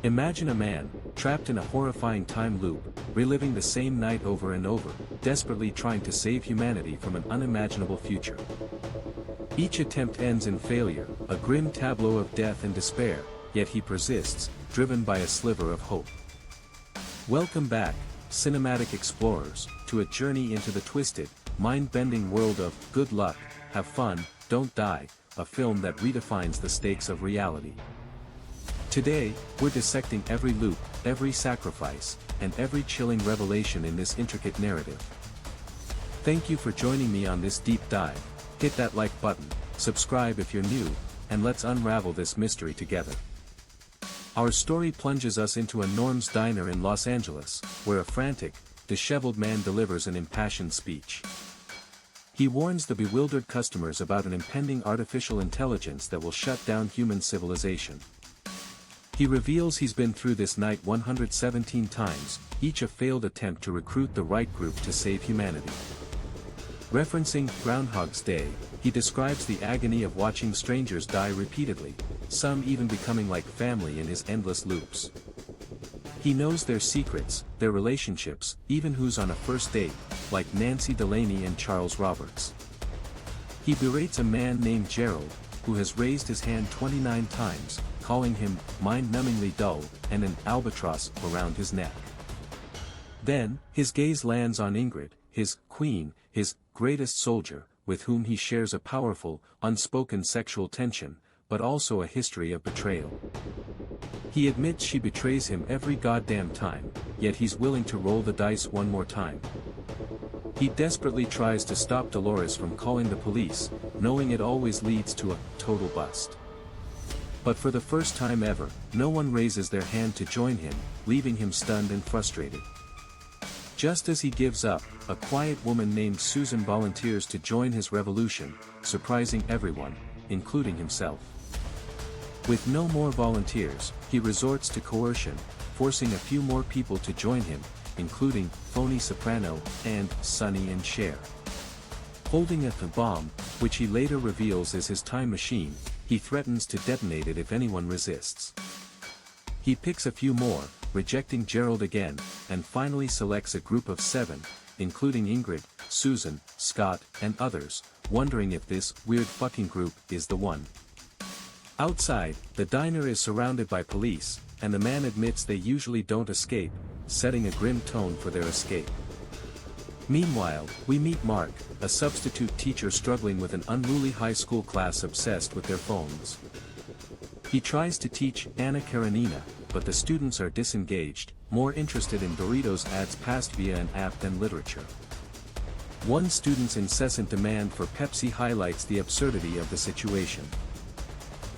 Imagine a man, trapped in a horrifying time loop, reliving the same night over and over, desperately trying to save humanity from an unimaginable future. Each attempt ends in failure, a grim tableau of death and despair, yet he persists, driven by a sliver of hope. Welcome back, cinematic explorers, to a journey into the twisted, mind-bending world of Good Luck, Have Fun, Don't Die, a film that redefines the stakes of reality. Today, we're dissecting every loop, every sacrifice, and every chilling revelation in this intricate narrative. Thank you for joining me on this deep dive. Hit that like button, subscribe if you're new, and let's unravel this mystery together. Our story plunges us into a Norm's diner in Los Angeles, where a frantic, disheveled man delivers an impassioned speech. He warns the bewildered customers about an impending artificial intelligence that will shut down human civilization. He reveals he's been through this night 117 times, each a failed attempt to recruit the right group to save humanity. Referencing Groundhog's Day, he describes the agony of watching strangers die repeatedly, some even becoming like family in his endless loops. He knows their secrets, their relationships, even who's on a first date, like Nancy Delaney and Charles Roberts. He berates a man named Gerald, who has raised his hand 29 times, calling him mind-numbingly dull, and an albatross around his neck. Then, his gaze lands on Ingrid, his queen, his greatest soldier, with whom he shares a powerful, unspoken sexual tension, but also a history of betrayal. He admits she betrays him every goddamn time, yet he's willing to roll the dice one more time. He desperately tries to stop Dolores from calling the police, knowing it always leads to a total bust. But for the first time ever, no one raises their hand to join him, leaving him stunned and frustrated. Just as he gives up, a quiet woman named Susan volunteers to join his revolution, surprising everyone, including himself. With no more volunteers, he resorts to coercion, forcing a few more people to join him, including Phony Soprano and Sonny and Cher. Holding a bomb, which he later reveals is his time machine, he threatens to detonate it if anyone resists. He picks a few more, rejecting Gerald again, and finally selects a group of 7, including Ingrid, Susan, Scott, and others, wondering if this weird fucking group is the one. Outside, the diner is surrounded by police, and the man admits they usually don't escape, setting a grim tone for their escape. Meanwhile, we meet Mark, a substitute teacher struggling with an unruly high school class obsessed with their phones. He tries to teach Anna Karenina, but the students are disengaged, more interested in Doritos ads passed via an app than literature. One student's incessant demand for Pepsi highlights the absurdity of the situation.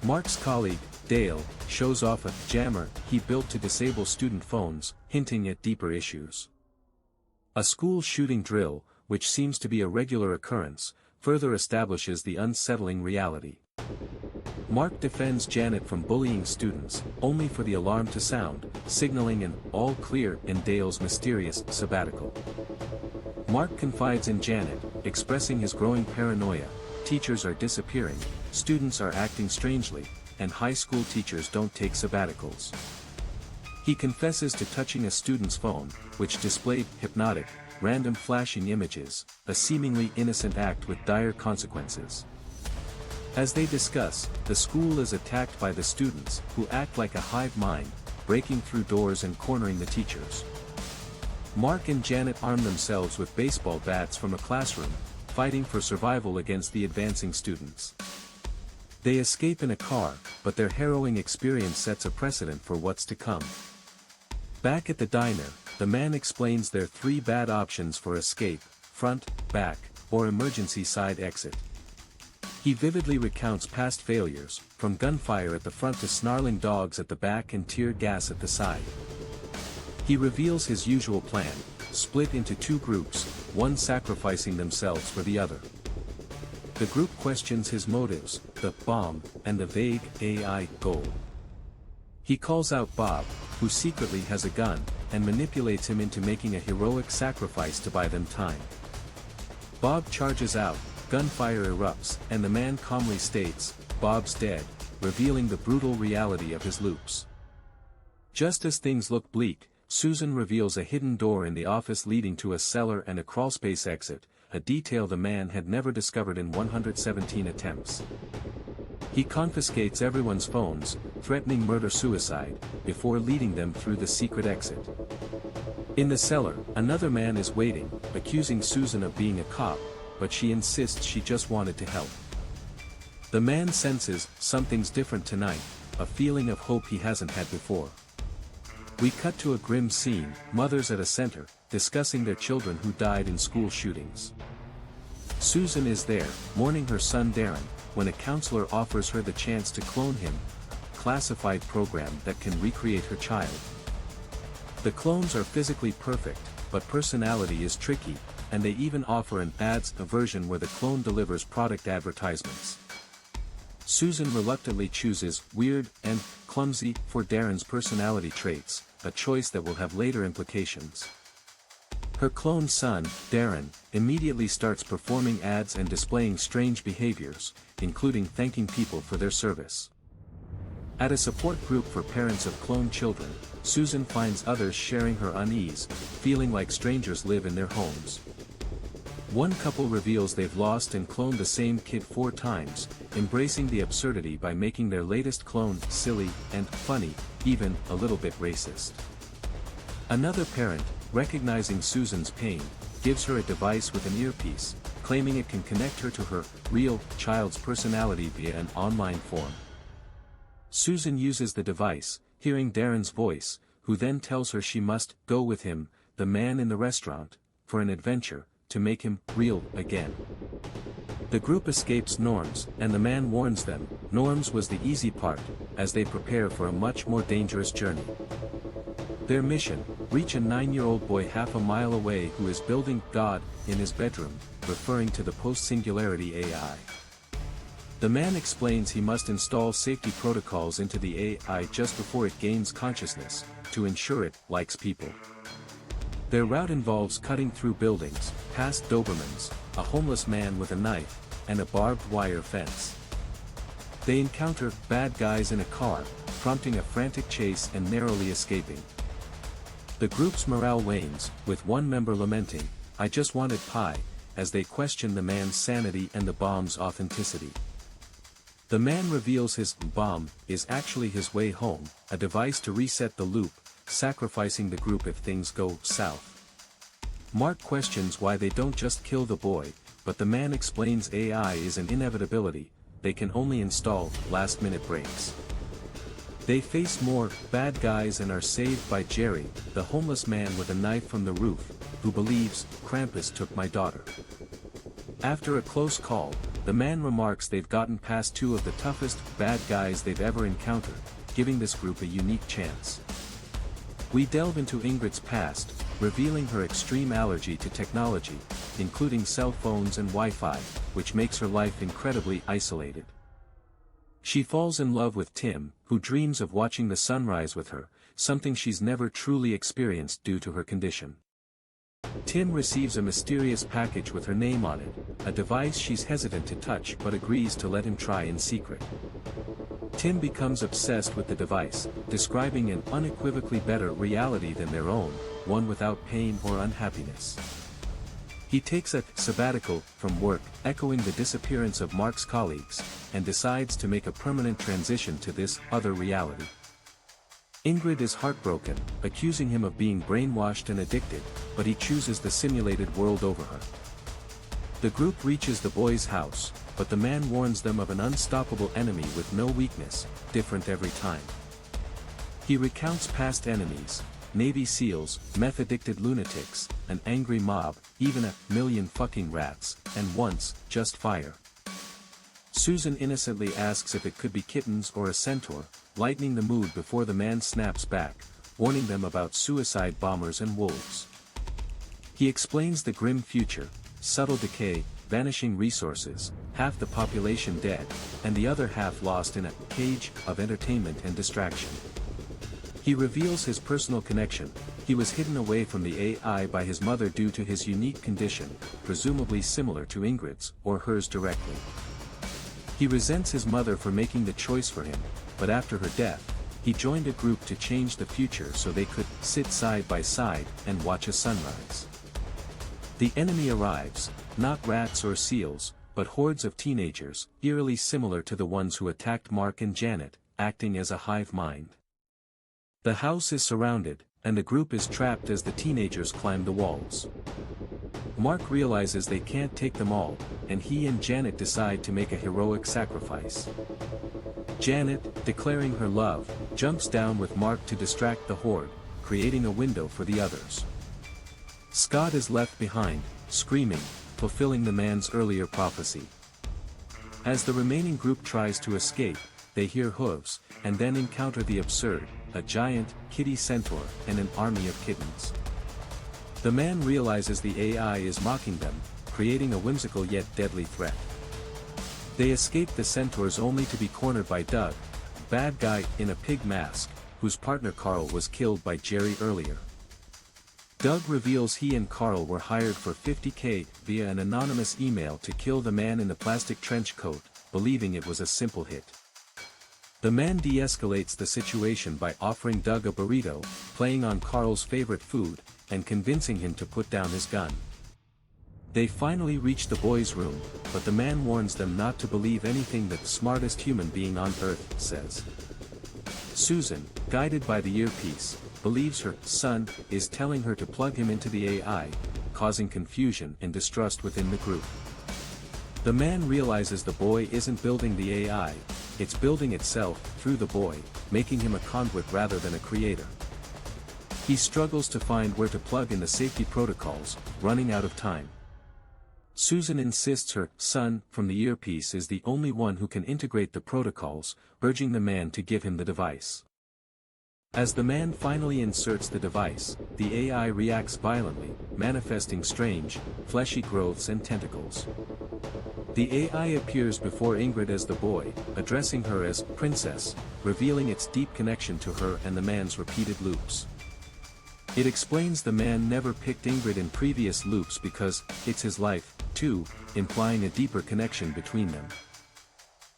Mark's colleague, Dale, shows off a jammer he built to disable student phones, hinting at deeper issues. A school shooting drill, which seems to be a regular occurrence, further establishes the unsettling reality. Mark defends Janet from bullying students, only for the alarm to sound, signaling an all clear in Dale's mysterious sabbatical. Mark confides in Janet, expressing his growing paranoia. Teachers are disappearing, students are acting strangely, and high school teachers don't take sabbaticals. He confesses to touching a student's phone, which displayed hypnotic, random flashing images, a seemingly innocent act with dire consequences. As they discuss, the school is attacked by the students, who act like a hive mind, breaking through doors and cornering the teachers. Mark and Janet arm themselves with baseball bats from a classroom, fighting for survival against the advancing students. They escape in a car, but their harrowing experience sets a precedent for what's to come. Back at the diner, the man explains their 3 bad options for escape: front, back, or emergency side exit. He vividly recounts past failures, from gunfire at the front to snarling dogs at the back and tear gas at the side. He reveals his usual plan, split into 2 groups, one sacrificing themselves for the other. The group questions his motives, the bomb, and the vague AI goal. He calls out Bob, who secretly has a gun, and manipulates him into making a heroic sacrifice to buy them time. Bob charges out, gunfire erupts, and the man calmly states, "Bob's dead," revealing the brutal reality of his loops. Just as things look bleak, Susan reveals a hidden door in the office leading to a cellar and a crawlspace exit, a detail the man had never discovered in 117 attempts. He confiscates everyone's phones, threatening murder-suicide, before leading them through the secret exit. In the cellar, another man is waiting, accusing Susan of being a cop, but she insists she just wanted to help. The man senses something's different tonight, a feeling of hope he hasn't had before. We cut to a grim scene, mothers at a center, discussing their children who died in school shootings. Susan is there, mourning her son Darren, when a counselor offers her the chance to clone him, a classified program that can recreate her child. The clones are physically perfect, but personality is tricky, and they even offer an ads version where the clone delivers product advertisements. Susan reluctantly chooses weird and clumsy for Darren's personality traits, a choice that will have later implications. Her cloned son, Darren, immediately starts performing ads and displaying strange behaviors, including thanking people for their service. At a support group for parents of cloned children, Susan finds others sharing her unease, feeling like strangers live in their homes. One couple reveals they've lost and cloned the same kid 4 times, embracing the absurdity by making their latest clone silly and funny, even a little bit racist. Another parent, recognizing Susan's pain, gives her a device with an earpiece, claiming it can connect her to her real child's personality via an online form. Susan uses the device, hearing Darren's voice, who then tells her she must go with him, the man in the restaurant, for an adventure, to make him real again. The group escapes Norms, and the man warns them. Norms was the easy part, as they prepare for a much more dangerous journey. Their mission: reach a 9-year-old boy half a mile away who is building God in his bedroom, referring to the post-singularity AI. The man explains he must install safety protocols into the AI just before it gains consciousness, to ensure it likes people. Their route involves cutting through buildings, past Dobermans, a homeless man with a knife, and a barbed wire fence. They encounter bad guys in a car, prompting a frantic chase and narrowly escaping. The group's morale wanes, with one member lamenting, "I just wanted pie," as they question the man's sanity and the bomb's authenticity. The man reveals his bomb is actually his way home, a device to reset the loop, sacrificing the group if things go south. Mark questions why they don't just kill the boy, but the man explains AI is an inevitability, they can only install last-minute breaks. They face more bad guys and are saved by Jerry, the homeless man with a knife from the roof, who believes Krampus took my daughter. After a close call, the man remarks they've gotten past 2 of the toughest bad guys they've ever encountered, giving this group a unique chance. We delve into Ingrid's past, revealing her extreme allergy to technology, including cell phones and Wi-Fi, which makes her life incredibly isolated. She falls in love with Tim, who dreams of watching the sunrise with her, something she's never truly experienced due to her condition. Tim receives a mysterious package with her name on it, a device she's hesitant to touch but agrees to let him try in secret. Tim becomes obsessed with the device, describing an unequivocally better reality than their own, one without pain or unhappiness. He takes a sabbatical from work, echoing the disappearance of Mark's colleagues, and decides to make a permanent transition to this other reality. Ingrid is heartbroken, accusing him of being brainwashed and addicted, but he chooses the simulated world over her. The group reaches the boy's house, but the man warns them of an unstoppable enemy with no weakness, different every time. He recounts past enemies: Navy SEALs, meth-addicted lunatics, an angry mob, even a million fucking rats, and once, just fire. Susan innocently asks if it could be kittens or a centaur, lightening the mood before the man snaps back, warning them about suicide bombers and wolves. He explains the grim future: subtle decay, vanishing resources, half the population dead, and the other half lost in a cage of entertainment and distraction. He reveals his personal connection: he was hidden away from the AI by his mother due to his unique condition, presumably similar to Ingrid's, or hers directly. He resents his mother for making the choice for him, but after her death, he joined a group to change the future so they could sit side by side and watch a sunrise. The enemy arrives, not rats or seals, but hordes of teenagers, eerily similar to the ones who attacked Mark and Janet, acting as a hive mind. The house is surrounded, and the group is trapped as the teenagers climb the walls. Mark realizes they can't take them all, and he and Janet decide to make a heroic sacrifice. Janet, declaring her love, jumps down with Mark to distract the horde, creating a window for the others. Scott is left behind, screaming, fulfilling the man's earlier prophecy. As the remaining group tries to escape, they hear hooves, and then encounter the absurd, a giant, kitty centaur, and an army of kittens. The man realizes the AI is mocking them, creating a whimsical yet deadly threat. They escape the centaurs only to be cornered by Doug, a bad guy in a pig mask, whose partner Carl was killed by Jerry earlier. Doug reveals he and Carl were hired for $50K via an anonymous email to kill the man in the plastic trench coat, believing it was a simple hit. The man de-escalates the situation by offering Doug a burrito, playing on Carl's favorite food, and convincing him to put down his gun. They finally reach the boys' room, but the man warns them not to believe anything that the smartest human being on Earth says. Susan, guided by the earpiece, believes her son is telling her to plug him into the AI, causing confusion and distrust within the group. The man realizes the boy isn't building the AI, it's building itself through the boy, making him a conduit rather than a creator. He struggles to find where to plug in the safety protocols, running out of time. Susan insists her son from the earpiece is the only one who can integrate the protocols, urging the man to give him the device. As the man finally inserts the device, the AI reacts violently, manifesting strange, fleshy growths and tentacles. The AI appears before Ingrid as the boy, addressing her as Princess, revealing its deep connection to her and the man's repeated loops. It explains the man never picked Ingrid in previous loops because it's his life, too, implying a deeper connection between them.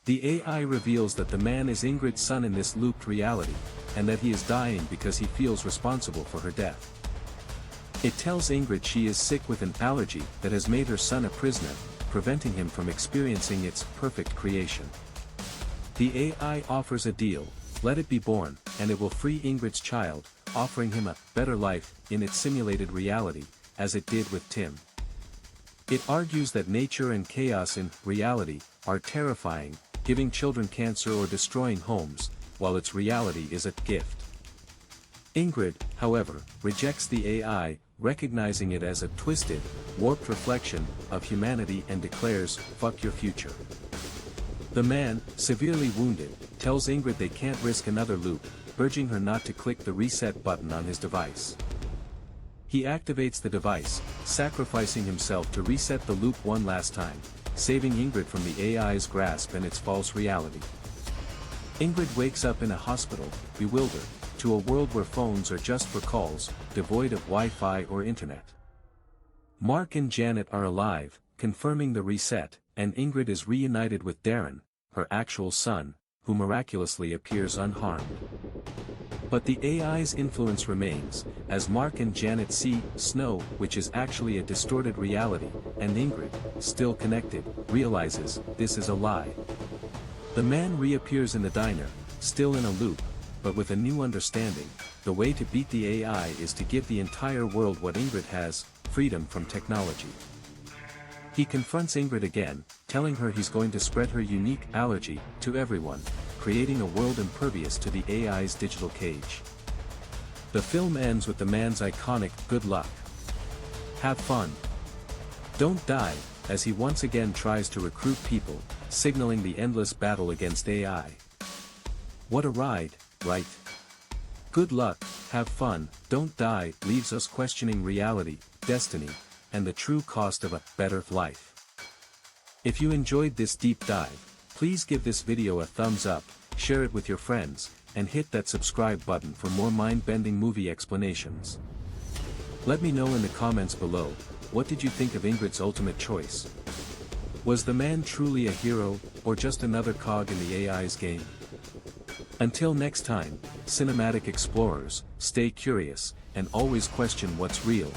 The AI reveals that the man is Ingrid's son in this looped reality, and that he is dying because he feels responsible for her death. It tells Ingrid she is sick with an allergy that has made her son a prisoner, preventing him from experiencing its perfect creation. The AI offers a deal, let it be born, and it will free Ingrid's child, offering him a better life in its simulated reality, as it did with Tim. It argues that nature and chaos in reality are terrifying, giving children cancer or destroying homes, while its reality is a gift. Ingrid, however, rejects the AI, recognizing it as a twisted, warped reflection of humanity and declares, "Fuck your future." The man, severely wounded, tells Ingrid they can't risk another loop, urging her not to click the reset button on his device. He activates the device, sacrificing himself to reset the loop one last time, saving Ingrid from the AI's grasp and its false reality. Ingrid wakes up in a hospital, bewildered, to a world where phones are just for calls, devoid of Wi-Fi or internet. Mark and Janet are alive, confirming the reset, and Ingrid is reunited with Darren, her actual son, who miraculously appears unharmed. But the AI's influence remains, as Mark and Janet see Snow, which is actually a distorted reality, and Ingrid, still connected, realizes this is a lie. The man reappears in the diner, still in a loop, but with a new understanding. The way to beat the AI is to give the entire world what Ingrid has, freedom from technology. He confronts Ingrid again, telling her he's going to spread her unique allergy to everyone, creating a world impervious to the AI's digital cage. The film ends with the man's iconic "Good luck. Have fun. Don't die," as he once again tries to recruit people, signaling the endless battle against AI. What a ride, right? Good luck, have fun, don't die leaves us questioning reality, destiny, and the true cost of a better life. If you enjoyed this deep dive, please give this video a thumbs up, share it with your friends, and hit that subscribe button for more mind-bending movie explanations. Let me know in the comments below, what did you think of Ingrid's ultimate choice? Was the man truly a hero, or just another cog in the AI's game? Until next time, cinematic explorers, stay curious, and always question what's real.